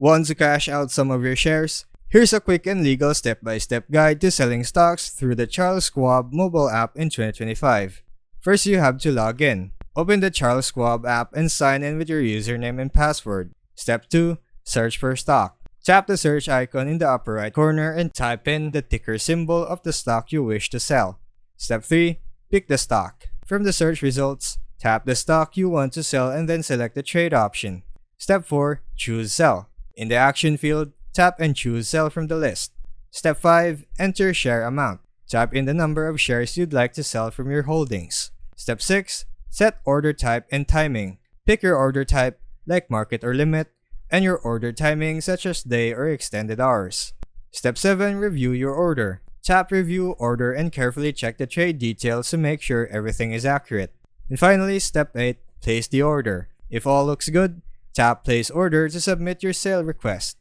Want to cash out some of your shares? Here's a quick and legal step-by-step guide to selling stocks through the Charles Schwab mobile app in 2025. First, you have to log in. Open the Charles Schwab app and sign in with your username and password. Step 2. Search for stock. Tap the search icon in the upper right corner and type in the ticker symbol of the stock you wish to sell. Step 3. Pick the stock. From the search results, tap the stock you want to sell and then select the trade option. Step 4. Choose sell. In the action field, tap and choose sell from the list. Step 5. Enter share amount. Type in the number of shares you'd like to sell from your holdings. Step 6. Set order type and timing. Pick your order type, like market or limit, and your order timing such as day or extended hours. Step 7. Review your order. Tap review order and carefully check the trade details to make sure everything is accurate. And finally, step 8. Place the order. If all looks good, tap place order to submit your sale request.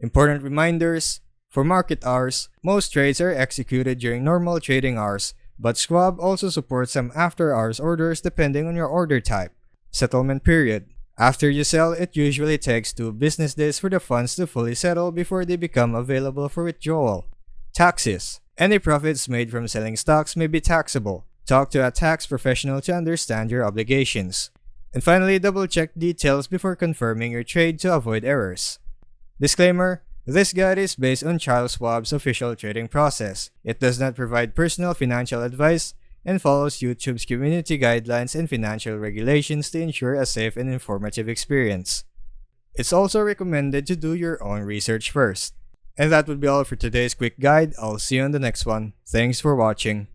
Important reminders: for market hours, most trades are executed during normal trading hours, but Schwab also supports some after-hours orders depending on your order type. Settlement period: after you sell, it usually takes 2 business days for the funds to fully settle before they become available for withdrawal. Taxes: any profits made from selling stocks may be taxable. Talk to a tax professional to understand your obligations. And finally, double-check details before confirming your trade to avoid errors. Disclaimer: this guide is based on Charles Schwab's official trading process. It does not provide personal financial advice and follows YouTube's community guidelines and financial regulations to ensure a safe and informative experience. It's also recommended to do your own research first. And that would be all for today's quick guide. I'll see you on the next one. Thanks for watching.